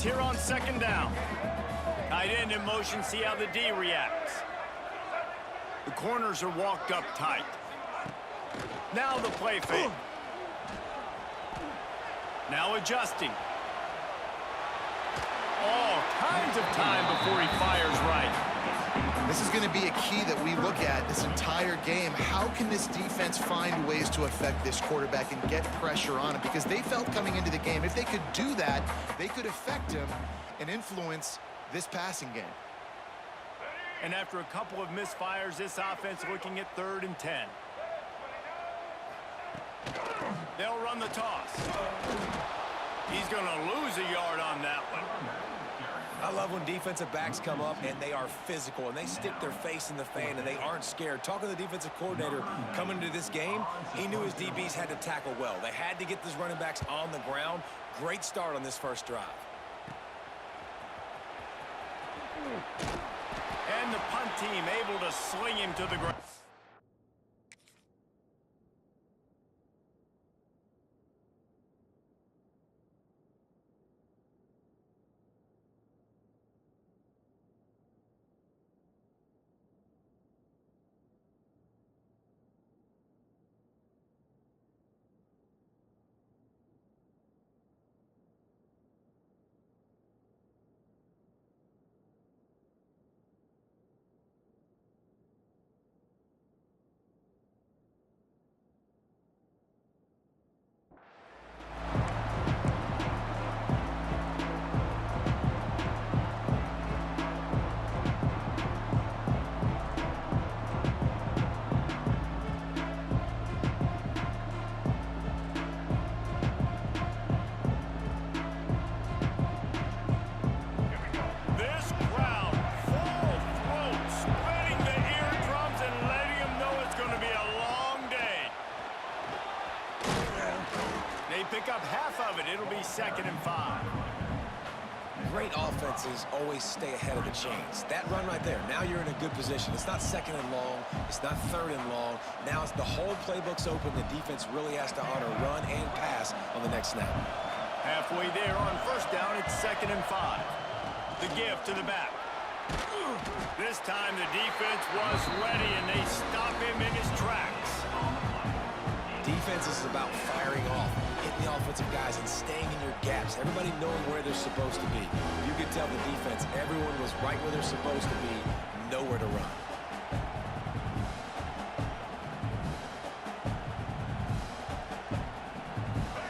here on second down. Tight end in motion, see how the D reacts. The corners are walked up tight. Now the play fake. Now adjusting. All kinds of time before he fires right. This is going to be a key that we look at this entire game. How can this defense find ways to affect this quarterback and get pressure on him? Because they felt coming into the game, if they could do that, they could affect him and influence this passing game. And after a couple of misfires, this offense looking at 3rd and 10. They'll run the toss. He's going to lose a yard on that one. I love when defensive backs come up and they are physical and they stick their face in the fan and they aren't scared. Talking to the defensive coordinator coming into this game, he knew his DBs had to tackle well. They had to get these running backs on the ground. Great start on this first drive. And the punt team able to sling him to the ground. Pick up half of it. It'll be 2nd and 5. Great offenses always stay ahead of the chains. That run right there, now you're in a good position. It's not 2nd and long. It's not 3rd and long. Now it's the whole playbook's open. The defense really has to honor run and pass on the next snap. Halfway there on 1st down, it's 2nd and 5. The give to the back. This time the defense was ready, and they stop him in his tracks. Defense is about firing off, hitting the offensive guys and staying in your gaps. Everybody knowing where they're supposed to be. You could tell the defense, everyone was right where they're supposed to be, nowhere to run.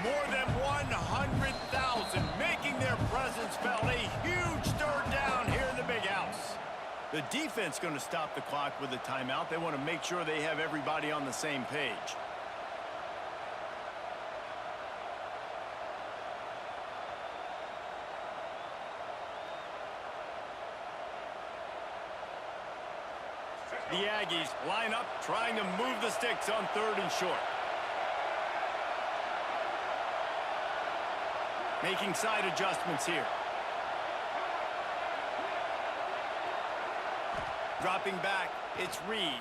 More than 100,000 making their presence felt. A huge 3rd down here in the big house. The defense going to stop the clock with a timeout. They want to make sure they have everybody on the same page. The Aggies line up, trying to move the sticks on 3rd and short. Making side adjustments here. Dropping back, it's Reed.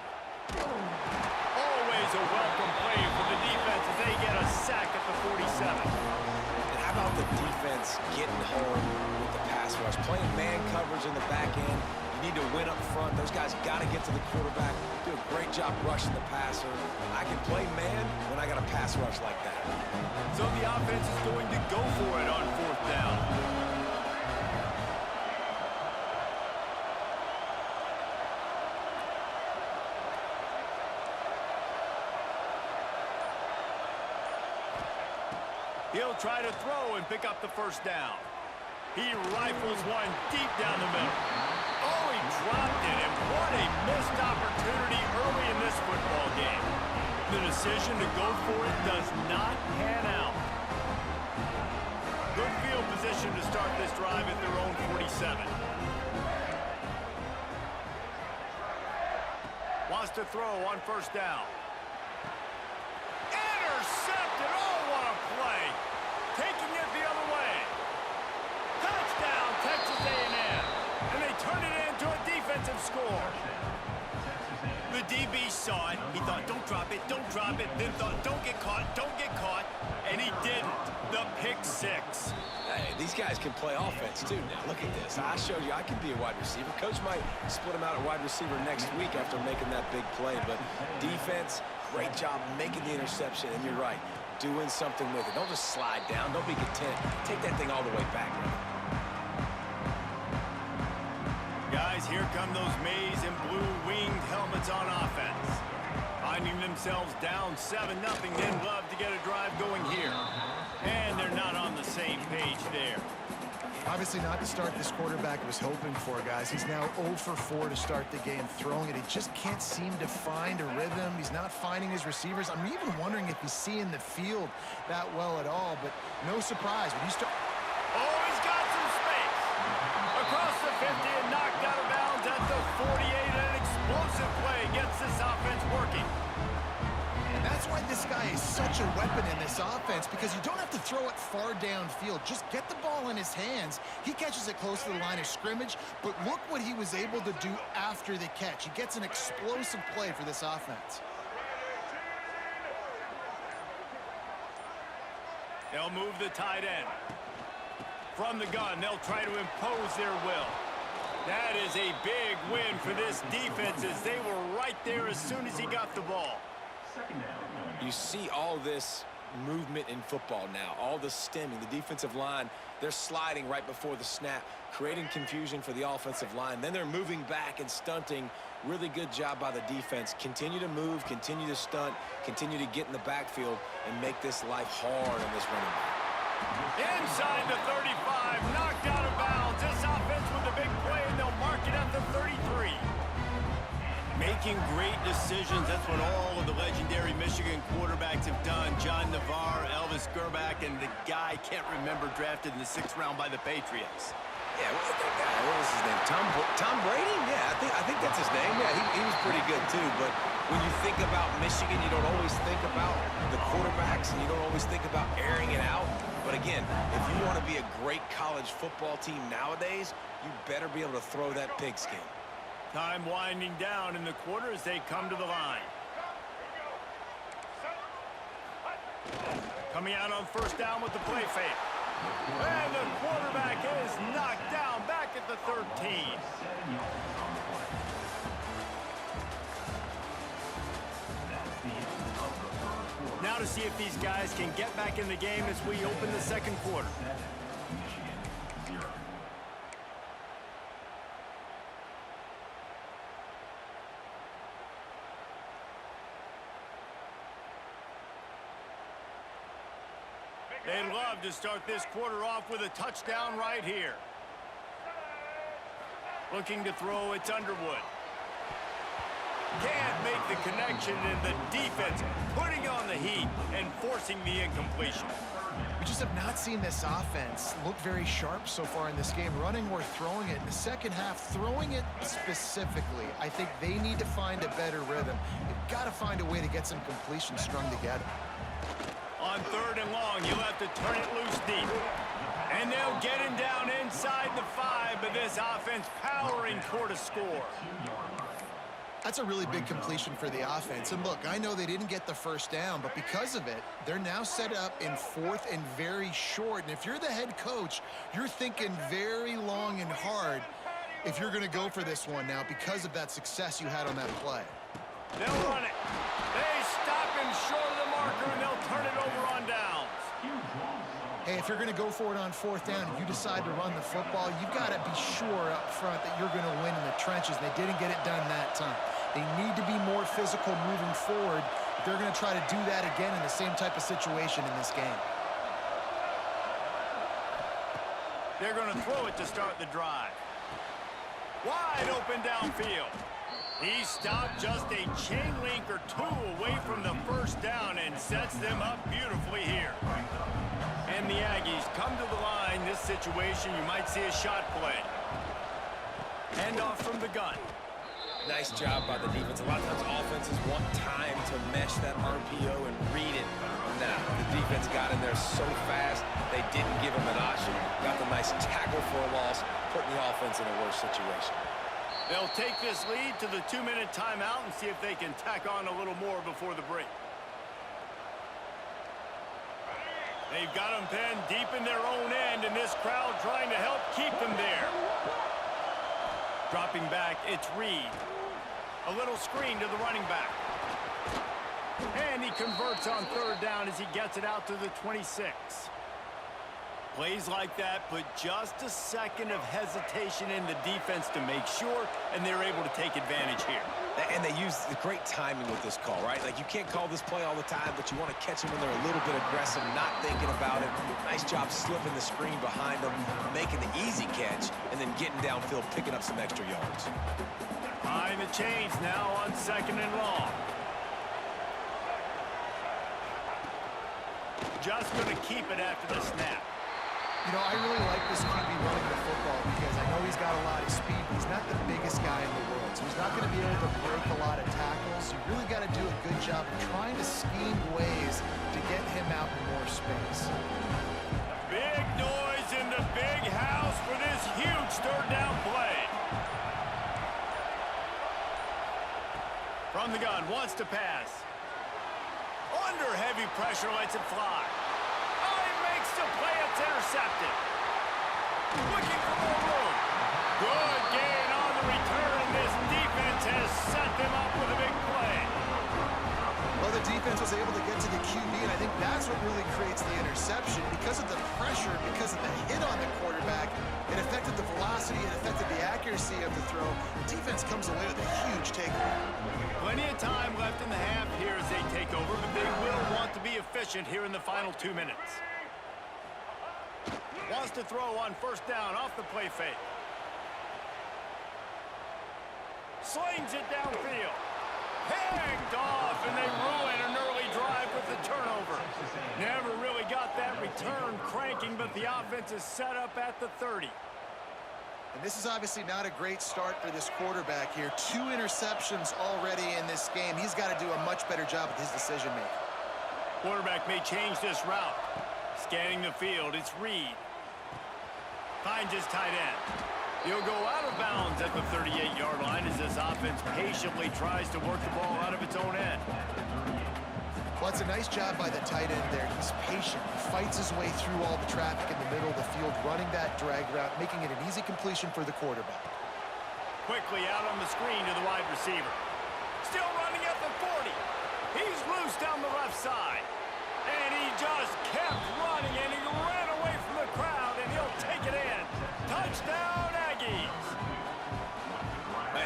Always a welcome play for the defense as they get a sack at the 47. And how about the defense getting home with the pass rush? Playing man coverage in the back end. Need to win up front. Those guys got to get to the quarterback. Do a great job rushing the passer. I can play man when I got a pass rush like that. So the offense is going to go for it on 4th down. He'll try to throw and pick up the 1st down. He rifles one deep down the middle. Oh, he dropped it, and what a missed opportunity early in this football game. The decision to go for it does not pan out. Good field position to start this drive at their own 47. Wants to throw on 1st down. Intercepted! Oh, what a play! Taking it the other way. Touchdown, Texas A&M. And they turn it into a defensive score. The DB saw it. He thought, don't drop it, don't drop it. Then thought, don't get caught, don't get caught. And he didn't. The pick six. Hey, these guys can play offense, too, now. Look at this. I showed you I can be a wide receiver. Coach might split him out at wide receiver next week after making that big play. But defense, great job making the interception. And you're right, doing something with it. Don't just slide down. Don't be content. Take that thing all the way back, man. Guys, here come those maize and blue winged helmets on offense. Finding themselves down 7-0, they'd love to get a drive going here. And they're not on the same page there. Obviously not the start this quarterback was hoping for, guys. He's now 0 for 4 to start the game throwing it. He just can't seem to find a rhythm. He's not finding his receivers. I'm even wondering if he's seeing the field that well at all, but no surprise. When you start... Oh, he's got some space. Across the 50 and knocked out of bounds at the 48. An explosive play gets this offense working. And that's why this guy is such a weapon in this offense, because you don't have to throw it far downfield. Just get the ball in his hands. He catches it close to the line of scrimmage, but look what he was able to do after the catch. He gets an explosive play for this offense. They'll move the tight end. From the gun, they'll try to impose their will. That is a big win for this defense, as they were right there as soon as he got the ball. You see all this movement in football now, all the stemming, the defensive line, they're sliding right before the snap, creating confusion for the offensive line. Then they're moving back and stunting. Really good job by the defense. Continue to move, continue to stunt, continue to get in the backfield and make this life hard on this running back. Inside the 35, knocked out of bounds. This offense with a big play, and they'll mark it at the 33. Making great decisions, that's what all of the legendary Michigan quarterbacks have done. John Navarre, Elvis Grbac, and the guy, can't remember, drafted in the 6th round by the Patriots. Yeah, what was his name? Tom Brady? Yeah, I think that's his name. Yeah, he was pretty good too. But when you think about Michigan, you don't always think about the quarterbacks, and you don't always think about airing it out. But again, if you want to be a great college football team nowadays, you better be able to throw that pigskin. Time winding down in the quarter as they come to the line. Coming out on first down with the play fake. And the quarterback is knocked down back at the 13. Now to see if these guys can get back in the game as we open the second quarter. They'd love to start this quarter off with a touchdown right here. Looking to throw, it's Underwood. Can't make the connection, and the defense putting on the heat and forcing the incompletion. We just have not seen this offense look very sharp so far in this game, running or throwing it. In the second half, throwing it specifically, I think they need to find a better rhythm. You've got to find a way to get some completion strung together. On 3rd and long, you'll have to turn it loose deep. And they'll get him down inside the 5, but this offense powering toward a score. That's a really big completion for the offense. And look, I know they didn't get the first down, but because of it, they're now set up in 4th and very short. And if you're the head coach, you're thinking very long and hard if you're going to go for this one now because of that success you had on that play. They'll run it. They stop him short of the marker, and they'll turn it over on downs. Hey, if you're going to go for it on 4th down and you decide to run the football, you've got to be sure up front that you're going to win in the trenches. They didn't get it done that time. They need to be more physical moving forward. They're going to try to do that again in the same type of situation in this game. They're going to throw it to start the drive. Wide open downfield. He stopped just a chain link or 2 away from the first down and sets them up beautifully here. And the Aggies come to the line. This situation, you might see a shot play. Handoff from the gun. Nice job by the defense. A lot of times offenses want time to mesh that RPO and read it. Now, the defense got in there so fast, they didn't give him an option. Got the nice tackle for a loss, putting the offense in a worse situation. They'll take this lead to the 2-minute timeout and see if they can tack on a little more before the break. They've got them penned deep in their own end, and this crowd trying to help keep them there. Dropping back, it's Reed. A little screen to the running back. And he converts on third down as he gets it out to the 26. Plays like that put just a second of hesitation in the defense to make sure, and they're able to take advantage here. And they use the great timing with this call, right? Like, you can't call this play all the time, but you want to catch them when they're a little bit aggressive, not thinking about it. Nice job slipping the screen behind them, making the easy catch, and then getting downfield, picking up some extra yards. Behind the chains now on 2nd and long. Just going to keep it after the snap. You know, I really like this QB running the football because I know he's got a lot of speed, but he's not the biggest guy in the world. So he's not going to be able to break a lot of tackles. You really got to do a good job of trying to scheme ways to get him out in more space. Big noise in the big house for this huge third down play. From the gun, wants to pass. Under heavy pressure, lets it fly. Oh, he makes the play. It's intercepted. Looking for more room. Good gain on the return. This defense has set them up with a big play. Well, the defense was able to get to the QB, and I think that's what really creates the interception. Because of the pressure, because of the hit on the quarterback, it affected the velocity, it affected the accuracy of the throw. The defense comes away with a huge takeaway. Plenty of time left in the half here as they take over, but they will want to be efficient here in the final 2 minutes. Wants to throw on first down off the play fake. Slings it downfield. Picked off, and they ruin an early drive with the turnover. Never really got that return cranking, but the offense is set up at the 30. And this is obviously not a great start for this quarterback here. 2 interceptions already in this game. He's got to do a much better job with his decision-making. Quarterback may change this route. Scanning the field, it's Reed. Finds his tight end. He'll go out of bounds at the 38-yard line as this offense patiently tries to work the ball out of its own end. Well, it's a nice job by the tight end there. He's patient. He fights his way through all the traffic in the middle of the field, running that drag route, making it an easy completion for the quarterback. Quickly out on the screen to the wide receiver. Still running at the 40. He's loose down the left side. And he just kept running, and he ran away from the crowd, and he'll take it in. Touchdown, Aggies.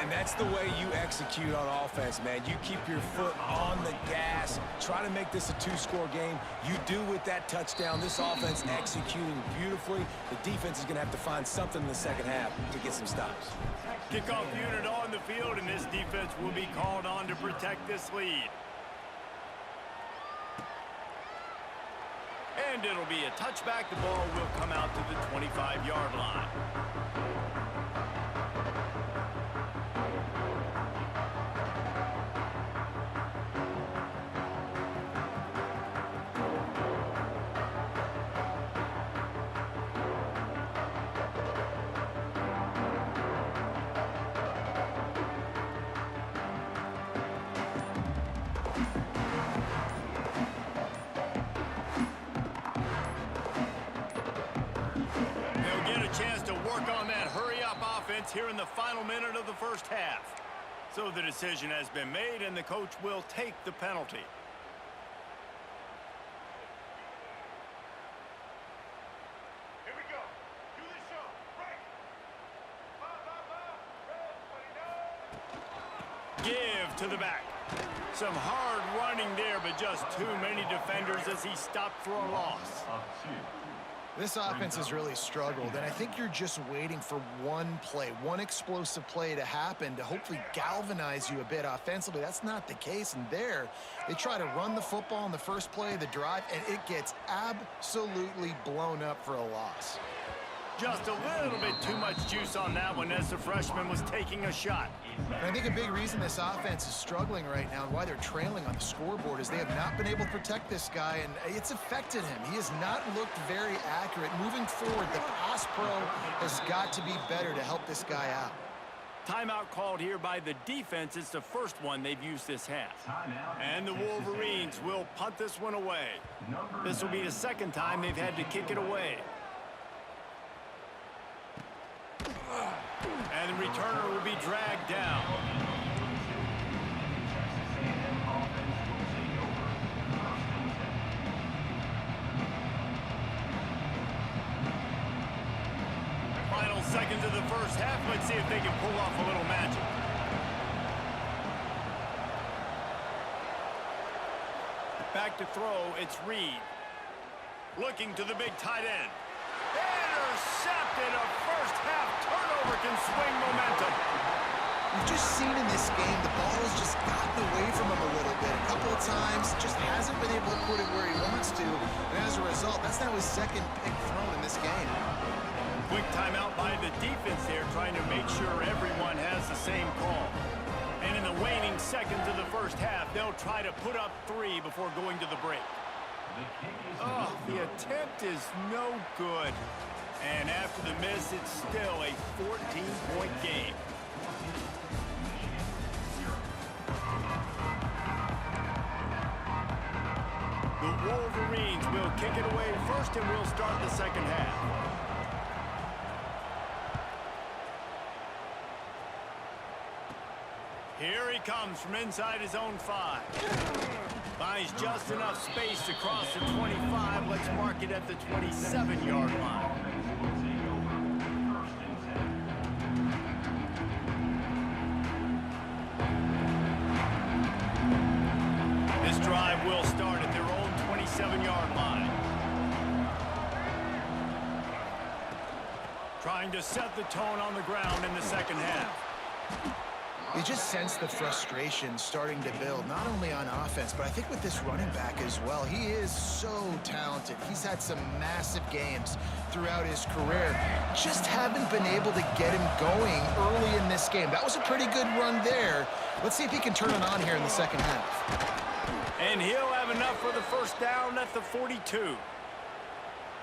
And that's the way you execute on offense, man. You keep your foot on the gas. Try to make this a 2-score game. You do with that touchdown. This offense executing beautifully. The defense is going to have to find something in the second half to get some stops. Kickoff unit on the field, and this defense will be called on to protect this lead. And it'll be a touchback. The ball will come out to the 25-yard line. Chance to work on that hurry-up offense here in the final minute of the first half. So the decision has been made, and the coach will take the penalty. Here we go. Do the show. Break. Give to the back. Some hard running there, but just too many defenders as he stopped for a loss. This offense has really struggled, and I think you're just waiting for one play, one explosive play to happen to hopefully galvanize you a bit offensively. That's not the case, and there, they try to run the football in the first play of the drive, and it gets absolutely blown up for a loss. Just a little bit too much juice on that one as the freshman was taking a shot. And I think a big reason this offense is struggling right now and why they're trailing on the scoreboard is they have not been able to protect this guy, and it's affected him. He has not looked very accurate. Moving forward, the pass pro has got to be better to help this guy out. Timeout called here by the defense. It's the first one they've used this half. And the Wolverines will punt this one away. This will be the second time they've had to kick it away. And the returner will be dragged down. Final seconds of the first half. Let's see if they can pull off a little magic. Back to throw, it's Reed. Looking to the big tight end. Intercepted. A first half turnover can swing momentum. We've just seen in this game the ball has just gotten away from him a little bit. A couple of times, just hasn't been able to put it where he wants to. And as a result, that's now his second pick thrown in this game. Quick timeout by the defense there, trying to make sure everyone has the same call. And in the waning seconds of the first half, they'll try to put up 3 before going to the break. Oh, the attempt is no good. And after the miss, it's still a 14-point game. The Wolverines will kick it away first, and we'll start the second half. Here he comes from inside his own 5. Finds just enough space to cross the 25. Let's mark it at the 27-yard line. This drive will start at their own 27-yard line. Trying to set the tone on the ground in the second half. You just sense the frustration starting to build, not only on offense, but I think with this running back as well. He is so talented. He's had some massive games throughout his career. Just haven't been able to get him going early in this game. That was a pretty good run there. Let's see if he can turn it on here in the second half. And he'll have enough for the first down at the 42.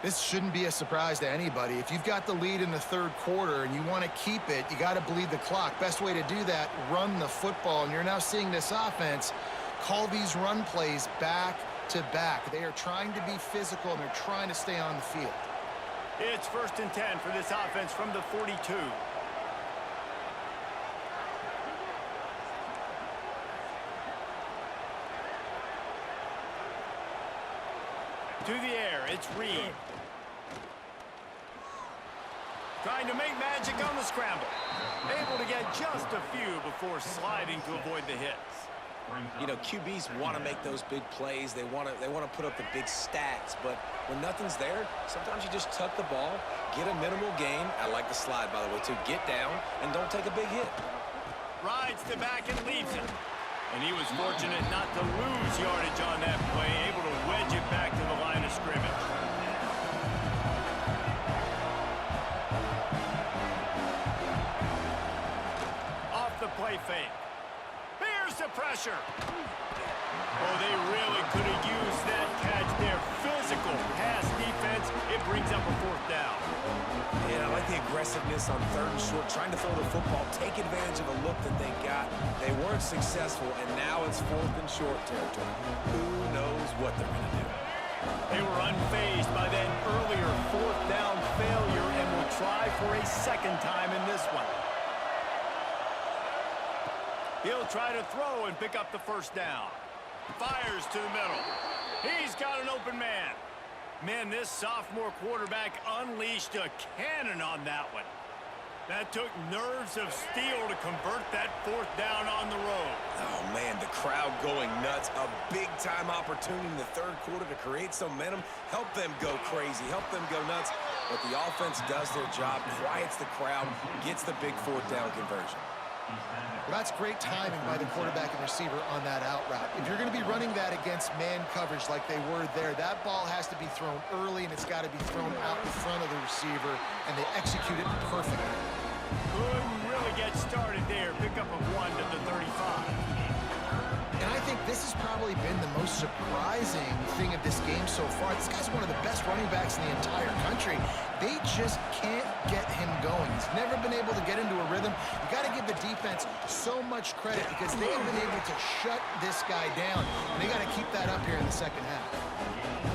This shouldn't be a surprise to anybody. If you've got the lead in the third quarter and you want to keep it, you got to bleed the clock. Best way to do that, run the football. And you're now seeing this offense call these run plays back to back. They are trying to be physical, and they're trying to stay on the field. It's 1st and 10 for this offense from the 42. To the air, it's Reed. Trying to make magic on the scramble. Able to get just a few before sliding to avoid the hits. You know, QBs want to make those big plays. They want to put up the big stats. But when nothing's there, sometimes you just tuck the ball, get a minimal gain. I like the slide, by the way, too. Get down and don't take a big hit. Rides to back and leaves it. And he was fortunate not to lose yardage on that play, able to wedge it back to the line of scrimmage. Off the play fake. Here's the pressure. Oh, they really could have used that catch there. Physical pass defense. It brings up a 4th down. Yeah, I like the aggressiveness on 3rd and short, trying to throw the football, take advantage of a look that they got. They weren't successful, and now it's 4th and short territory. Who knows what they're going to do? They were unfazed by that earlier 4th down failure and will try for a second time in this one. He'll try to throw and pick up the first down. Fires to the middle. He's got an open man. Man, this sophomore quarterback unleashed a cannon on that one. That took nerves of steel to convert that 4th down on the road. Oh, man, the crowd going nuts. A big-time opportunity in the 3rd quarter to create some momentum, help them go crazy, help them go nuts. But the offense does their job, quiets the crowd, gets the big 4th down conversion. Well, that's great timing by the quarterback and receiver on that out route. If you're going to be running that against man coverage like they were there, that ball has to be thrown early, and it's got to be thrown out in front of the receiver, and they execute it perfectly. Couldn't really get started there. Pickup of 1 to the 35. And I think this has probably been the most surprising thing of this game so far. This guy's one of the best running backs in the entire country. They just can't get him going. He's He's never been able to get into a rhythm. You got to give the defense so much credit because they have been able to shut this guy down. And they got to keep that up here in the second half.